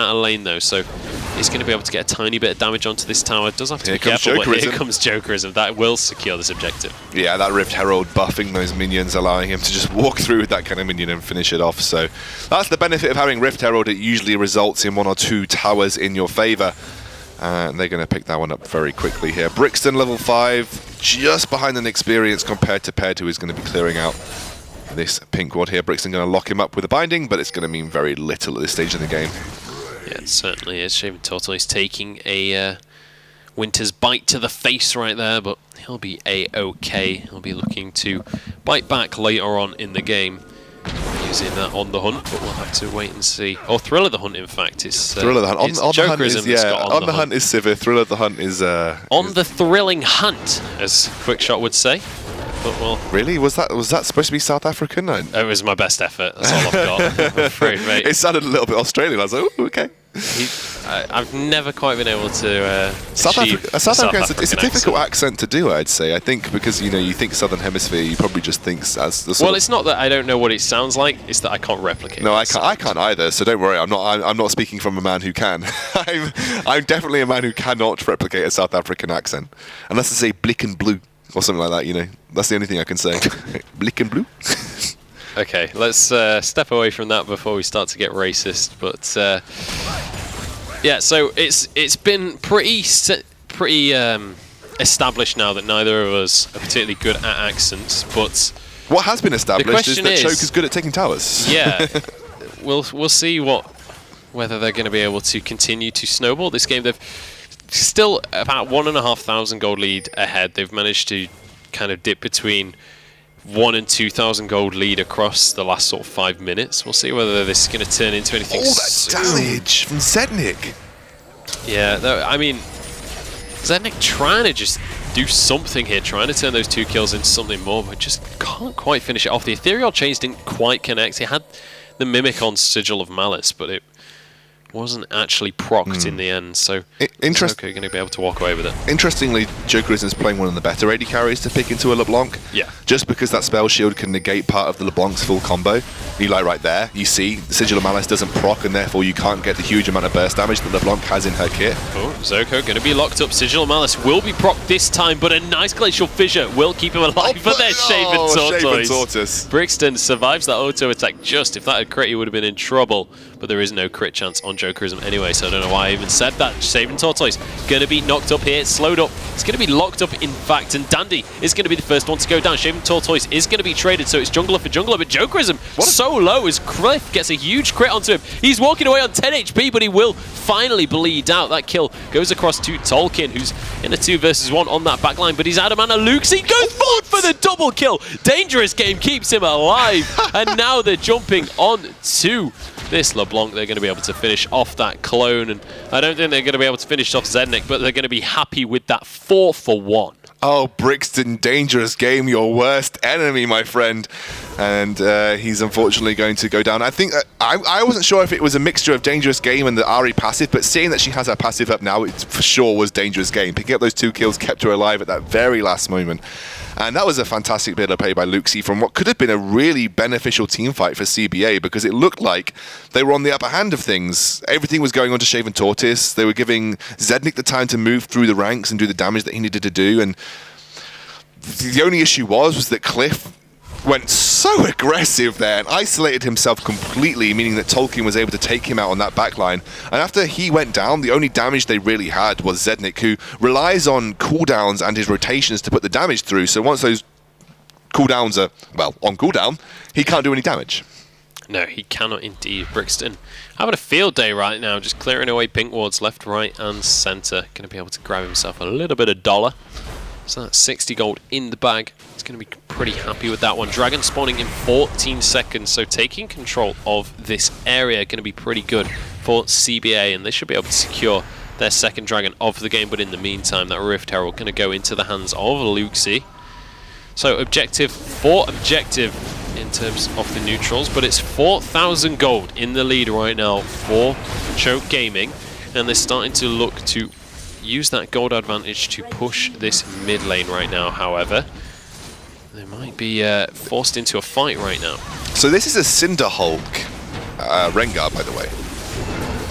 out of lane though, so he's going to be able to get a tiny bit of damage onto this tower. Does have to be careful, but here comes Jokerism. That will secure this objective. Yeah, that Rift Herald buffing those minions, allowing him to just walk through with that kind of minion and finish it off. So that's the benefit of having Rift Herald. It usually results in 1 or 2 towers in your favor. And they're going to pick that one up very quickly here. Brixton level 5, just behind an experience compared to Ped, who is going to be clearing out this pink ward here. Brixton going to lock him up with a binding, but it's going to mean very little at this stage of the game. Yeah, it certainly is. Shaven Tortoise taking a Winter's bite to the face right there, but he'll be A-OK. He'll be looking to bite back later on in the game, using that on the hunt, but we'll have to wait and see. Or Thrill of the Hunt, in fact. It's Thrill of the Hunt. On the hunt is, yeah, on the hunt is Sivir. Thrill of the Hunt is... on the thrilling hunt, as Quickshot would say. But well, really? Was that supposed to be South African? It was my best effort. That's all I've got. I'm afraid, mate. It sounded a little bit Australian. I was like, oh, okay. I've never quite been able to South African. It's a difficult accent to do, I'd say. I think because you think Southern Hemisphere, you probably just think as the it's not that I don't know what it sounds like; it's that I can't replicate. No, I can't either. So don't worry. I'm not speaking from a man who can. I'm definitely a man who cannot replicate a South African accent, unless I say blick and blue or something like that. That's the only thing I can say. Blick and blue. Okay, let's step away from that before we start to get racist. But yeah, so it's been pretty established now that neither of us are particularly good at accents. But what has been established is that Choke is good at taking towers. Yeah, we'll see whether they're going to be able to continue to snowball this game. They've still about 1,500 gold lead ahead. They've managed to kind of dip between 1,000 and 2,000 gold lead across the last sort of 5 minutes. We'll see whether this is going to turn into anything. All that damage from Zednik. Yeah, I mean, Zednik trying to just do something here, trying to turn those 2 kills into something more, but just can't quite finish it off. The Ethereal Chains didn't quite connect. He had the Mimic on Sigil of Malice, but it wasn't actually procced in the end, so Soko going to be able to walk away with it. Interestingly, Jokerism is playing one of the better AD carries to pick into a LeBlanc. Yeah. Just because that spell shield can negate part of the LeBlanc's full combo. Right there, you see, Sigil of Malice doesn't proc, and therefore you can't get the huge amount of burst damage that LeBlanc has in her kit. Oh, Zoko going to be locked up. Sigil of Malice will be procced this time, but a nice Glacial Fissure will keep him alive for their Shaven Tortoise. Brixton survives that auto attack just. If that had crit, he would have been in trouble, but there is no crit chance on Jokerism anyway, so I don't know why I even said that. Shaven Tortoise going to be knocked up here, slowed up. It's going to be locked up, in fact, and Dandy is going to be the first one to go down. Shaven Tortoise is going to be traded, so it's jungler for jungler, but Jokerism so low as Cliff gets a huge crit onto him. He's walking away on 10 HP, but he will finally bleed out. That kill goes across to Tolkien, who's in a 2 versus 1 on that backline, but he's out of mana. Luxie goes forward for the double kill. Dangerous game keeps him alive, and now they're jumping on to this LeBlanc. They're going to be able to finish off that clone, and I don't think they're going to be able to finish off Zednik, but they're going to be happy with that 4-for-1. Oh, Brixton, dangerous game, your worst enemy, my friend. And he's unfortunately going to go down. I think I wasn't sure if it was a mixture of dangerous game and the Ahri passive, but seeing that she has her passive up now, it for sure was dangerous game. Picking up those 2 kills kept her alive at that very last moment. And that was a fantastic bit of play by Luxie from what could have been a really beneficial team fight for CBA, because it looked like they were on the upper hand of things. Everything was going on to Shaven Tortoise. They were giving Zednik the time to move through the ranks and do the damage that he needed to do. And the only issue was that Cliff went so aggressive there and isolated himself completely, meaning that Tolkien was able to take him out on that backline. And after he went down, the only damage they really had was Zednik, who relies on cooldowns and his rotations to put the damage through. So once those cooldowns are, well, on cooldown, he can't do any damage. No, he cannot indeed. Brixton having a field day right now, just clearing away pink wards left, right, and centre. Going to be able to grab himself a little bit of dollar. So that's 60 gold in the bag. He's going to be pretty happy with that one. Dragon spawning in 14 seconds, so taking control of this area going to be pretty good for CBA, and they should be able to secure their second dragon of the game. But in the meantime, that Rift Herald going to go into the hands of Luxie. So objective in terms of the neutrals, but it's 4,000 gold in the lead right now for Choke Gaming, and they're starting to look to use that gold advantage to push this mid lane right now. However, they might be forced into a fight right now. So this is a Cinder Hulk Rengar, by the way.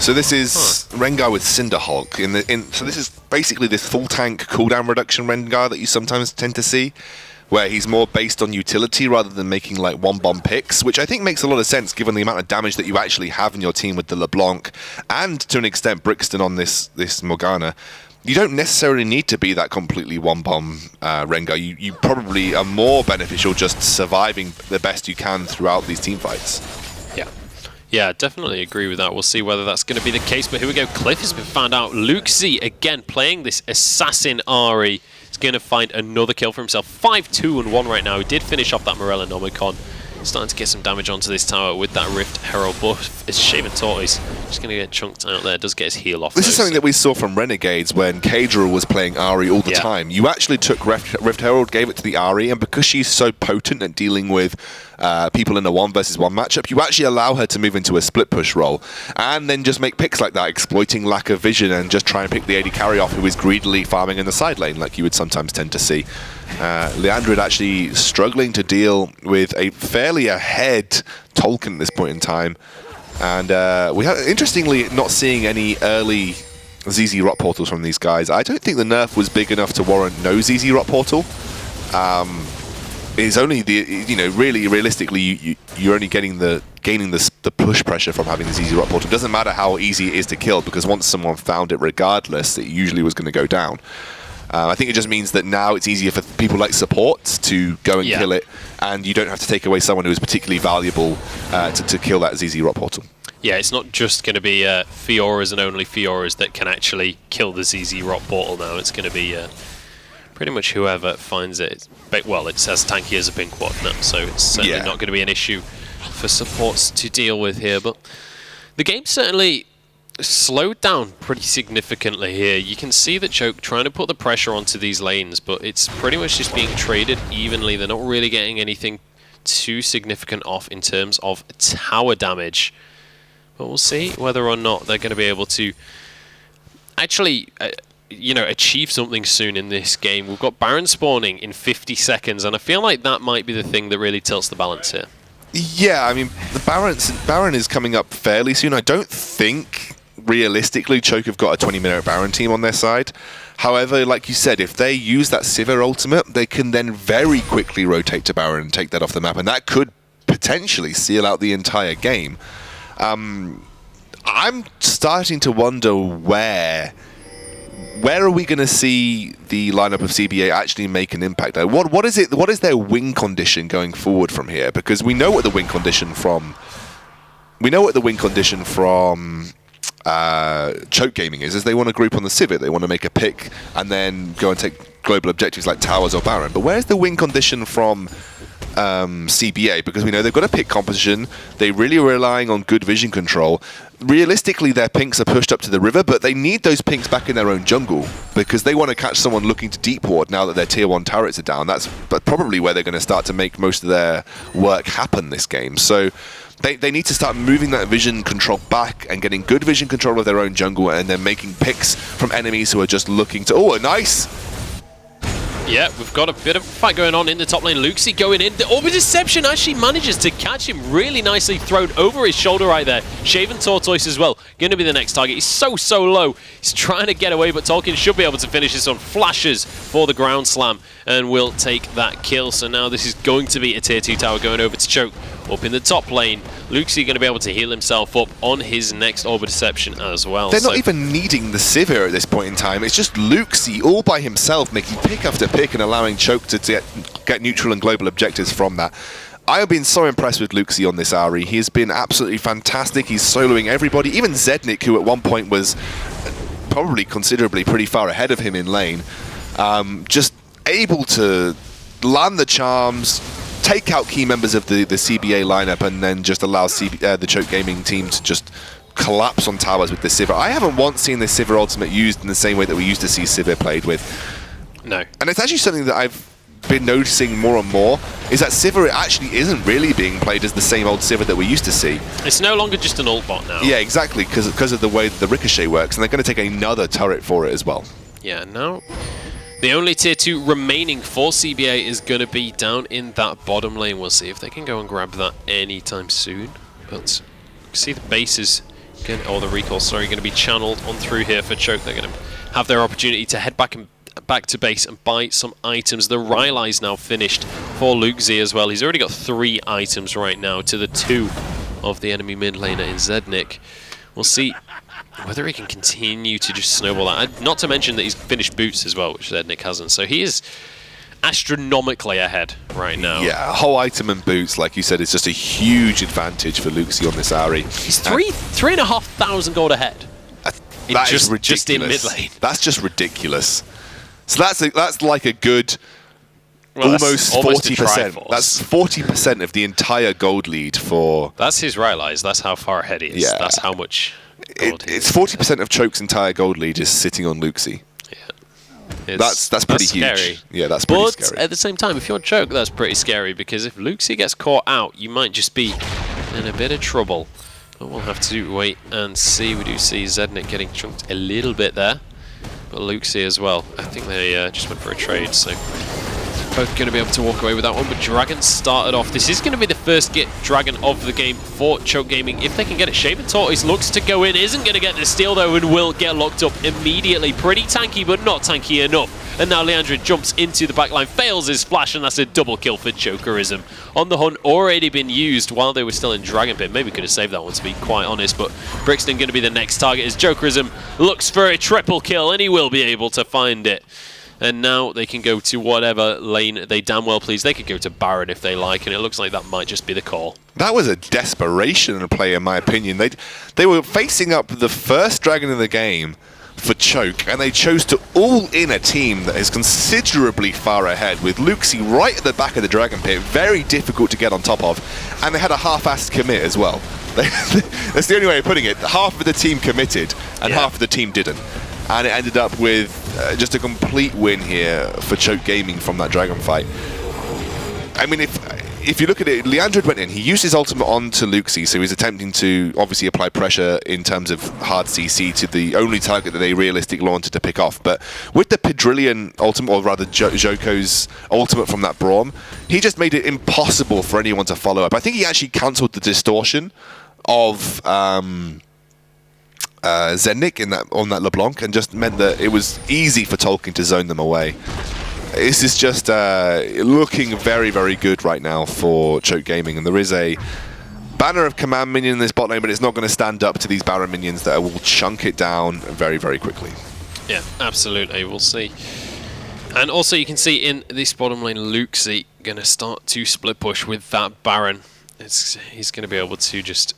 So this is Rengar with Cinderhulk. So this is basically this full tank cooldown reduction Rengar that you sometimes tend to see, where he's more based on utility rather than making like one-bomb picks, which I think makes a lot of sense given the amount of damage that you actually have in your team with the LeBlanc and to an extent Brixton on this Morgana. You don't necessarily need to be that completely one-bomb Rengar. You probably are more beneficial just surviving the best you can throughout these team fights. Yeah, definitely agree with that. We'll see whether that's going to be the case. But here we go. Cliff has been found out. Luxi, again, playing this assassin Ahri. He's going to find another kill for himself. 5-2-1 right now. He did finish off that Morella Nomicon. Starting to get some damage onto this tower with that Rift Herald buff. It's Shaven Tortoise just going to get chunked out there. Does get his heal off. This is something that we saw from Renegades when Kadra was playing Ahri all the time. You actually took Rift Herald, gave it to the Ahri, and because she's so potent at dealing with people in a 1 versus 1 matchup, you actually allow her to move into a split push role and then just make picks like that, exploiting lack of vision and just try and pick the AD carry off who is greedily farming in the side lane like you would sometimes tend to see. Leandrid actually struggling to deal with a fairly ahead Tolkien at this point in time, and we have, interestingly, not seeing any early ZZ Rot portals from these guys. I don't think the nerf was big enough to warrant no ZZ Rot portal. It's only the, really realistically you're only gaining the push pressure from having the ZZ Rot portal. It doesn't matter how easy it is to kill, because once someone found it, regardless, it usually was going to go down. I think it just means that now it's easier for people like supports to go and kill it, and you don't have to take away someone who is particularly valuable to kill that ZZ Rot portal. Yeah, it's not just going to be Fioras and only Fioras that can actually kill the ZZ Rot portal now. It's going to be pretty much whoever finds it. Well, it's as tanky as a pink ward now, so it's certainly not going to be an issue for supports to deal with here. But the game certainly slowed down pretty significantly here. You can see that Choke trying to put the pressure onto these lanes, but it's pretty much just being traded evenly. They're not really getting anything too significant off in terms of tower damage. But we'll see whether or not they're going to be able to actually achieve something soon in this game. We've got Baron spawning in 50 seconds, and I feel like that might be the thing that really tilts the balance here. Yeah, I mean, the Baron is coming up fairly soon. I don't think, realistically, Choke have got a 20-minute Baron team on their side. However, like you said, if they use that Sivir ultimate, they can then very quickly rotate to Baron and take that off the map, and that could potentially seal out the entire game. I'm starting to wonder where are we going to see the lineup of CBA actually make an impact? What is it? What is their win condition going forward from here? Because we know what the win condition from Choke Gaming is they want to group on the Sivir. They want to make a pick and then go and take global objectives like Towers or Baron. But where's the win condition from CBA? Because we know they've got a pick composition. They really are relying on good vision control. Realistically, their pinks are pushed up to the river, but they need those pinks back in their own jungle because they want to catch someone looking to deep ward now that their tier 1 turrets are down. That's probably where they're going to start to make most of their work happen this game. So they need to start moving that vision control back and getting good vision control of their own jungle, and then making picks from enemies who are just looking to... Oh, nice! Yeah, we've got a bit of a fight going on in the top lane. Luxi going in. The Orb of Deception actually manages to catch him really nicely, thrown over his shoulder right there. Shaven Tortoise as well, going to be the next target. He's so low. He's trying to get away, but Tolkien should be able to finish this on. Flashes for the ground slam, and will take that kill. So now this is going to be a tier 2 tower going over to Choke. Up in the top lane, Luxi going to be able to heal himself up on his next Orb of Deception as well. They're not even needing the Sivir at this point in time. It's just Luxi all by himself making pick after pick and allowing Choke to get neutral and global objectives from that. I have been so impressed with Luxi on this Ahri. He has been absolutely fantastic. He's soloing everybody. Even Zednik, who at one point was probably considerably pretty far ahead of him in lane, just able to land the charms, take out key members of the CBA lineup, and then just allow the Choke Gaming team to just collapse on towers with the Sivir. I haven't once seen the Sivir ultimate used in the same way that we used to see Sivir played with. No. And it's actually something that I've been noticing more and more, is that Sivir actually isn't really being played as the same old Sivir that we used to see. It's no longer just an ult bot now. Yeah, exactly, because of the way that the ricochet works, and they're going to take another turret for it as well. Yeah, now the only tier 2 remaining for CBA is going to be down in that bottom lane. We'll see if they can go and grab that anytime soon. But see the base is or the recall, sorry, going to be channeled on through here for Choke. They're going to have their opportunity to head back to base and buy some items. The Rylai is now finished for Luxi as well. He's already got 3 items right now to the 2 of the enemy mid laner in Zednik. We'll see whether he can continue to just snowball that. Not to mention that he's finished boots as well, which Zednik hasn't. So he is astronomically ahead right now. Yeah, a whole item and boots, like you said, is just a huge advantage for Luxi on this Ahri. He's 3,500 gold ahead. That is ridiculous. Just in mid lane. That's just ridiculous. So that's like a good almost 40%. That's 40% of the entire gold lead for... That's his Rylai's. That's how far ahead he is. Yeah. That's how much gold it's 40% of Choke's entire gold lead is sitting on Luxi. That's pretty huge. Scary. Yeah, that's pretty scary. But at the same time, if you're Choke, that's pretty scary, because if Luxi gets caught out, you might just be in a bit of trouble. But we'll have to wait and see. We do see Zednik getting chunked a little bit there, but Luxi as well. I think they just went for a trade, so both going to be able to walk away with that one. But Dragon started off. This is going to be the first get Dragon of the game for Choke Gaming. If they can get it, Shaven Tortoise looks to go in. Isn't going to get the steal though, and will get locked up immediately. Pretty tanky, but not tanky enough. And now Leandra jumps into the backline, fails his flash, and that's a double kill for Jokerism. On the hunt, already been used while they were still in Dragon Pit. Maybe could have saved that one, to be quite honest, but Brixton going to be the next target as Jokerism looks for a triple kill, and he will be able to find it. And now they can go to whatever lane they damn well please. They could go to Baron if they like, and it looks like that might just be the call. That was a desperation play, in my opinion. They were facing up the first Dragon in the game for Choke, and they chose to all in a team that is considerably far ahead, with Luxi right at the back of the Dragon Pit, very difficult to get on top of, and they had a half-assed commit as well. That's the only way of putting it. Half of the team committed, and half of the team didn't. And it ended up with just a complete win here for Choke Gaming from that Dragon fight. I mean, if you look at it, Leandra went in, he used his ultimate onto Luxi, so he's attempting to obviously apply pressure in terms of hard CC to the only target that they realistically wanted to pick off. But with the Pedrillion ultimate, or rather Joko's ultimate from that Braum, he just made it impossible for anyone to follow up. I think he actually cancelled the distortion of Zednik on that LeBlanc, and just meant that it was easy for Tolkien to zone them away. This is just looking very, very good right now for Choke Gaming, and there is a banner of command minion in this bot lane, but it's not going to stand up to these Baron minions that will chunk it down very, very quickly. Yeah, absolutely. We'll see. And also you can see in this bottom lane, Luxi going to start to split push with that Baron. He's going to be able to just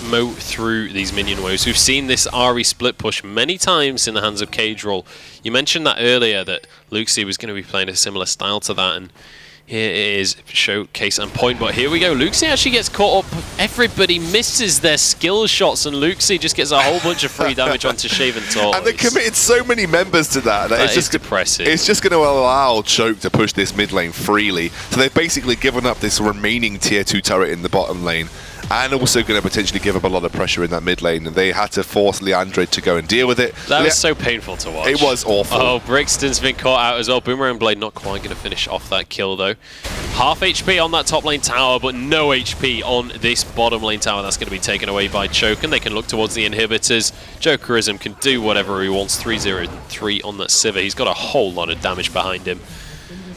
mow through these minion waves. We've seen this Ahri split push many times in the hands of Caedrel. You mentioned that earlier, that Luxi was going to be playing a similar style to that, and here it is, showcase and point. But here we go, Luxi actually gets caught up. Everybody misses their skill shots, and Luxi just gets a whole bunch of free damage onto Shaven Tortoise. And they committed so many members to that. That it's just depressing. It's just going to allow Choke to push this mid lane freely. So they've basically given up this remaining tier 2 turret in the bottom lane, and also going to potentially give up a lot of pressure in that mid lane. And they had to force Leandra to go and deal with it. That was so painful to watch. It was awful. Oh, Brixton's been caught out as well. Boomerang Blade not quite going to finish off that kill though. Half HP on that top lane tower, but no HP on this bottom lane tower. That's going to be taken away by Choke, and they can look towards the inhibitors. Jokerism can do whatever he wants. 3-0-3 on that Sivir. He's got a whole lot of damage behind him.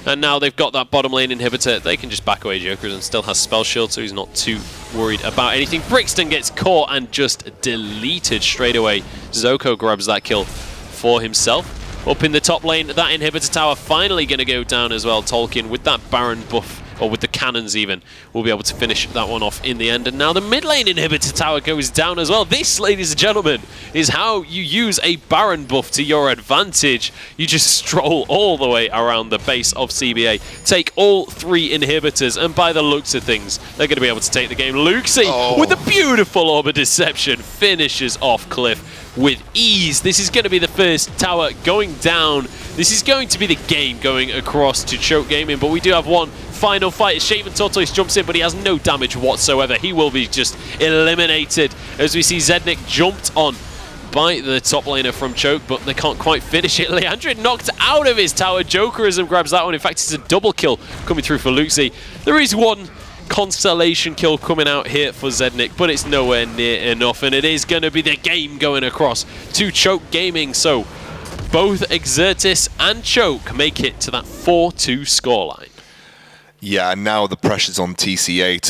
And now they've got that bottom lane inhibitor. They can just back away. Jokerism still has spell shield, so he's not too worried about anything. Brixton gets caught and just deleted straight away. Zoko grabs that kill for himself. Up in the top lane, that inhibitor tower finally going to go down as well. Tolkien with that Baron buff, or with the cannons even, will be able to finish that one off in the end. And now the mid lane inhibitor tower goes down as well. This, ladies and gentlemen, is how you use a Baron buff to your advantage. You just stroll all the way around the base of CBA, take all 3 inhibitors, and by the looks of things, they're going to be able to take the game. Luxi, with a beautiful Orb of Deception, finishes off Cliff with ease. This is going to be the first tower going down. This is going to be the game going across to Choke Gaming, but we do have one final fight. Shaven Tortoise jumps in, but he has no damage whatsoever. He will be just eliminated as we see Zednik jumped on by the top laner from Choke, but they can't quite finish it. Leandra knocked out of his tower. Jokerism grabs that one. In fact, it's a double kill coming through for Luxi. There is one constellation kill coming out here for Zednik, but it's nowhere near enough, and it is going to be the game going across to Choke Gaming. So both Exertis and Choke make it to that 4-2 scoreline. Yeah, and now the pressure's on TCA to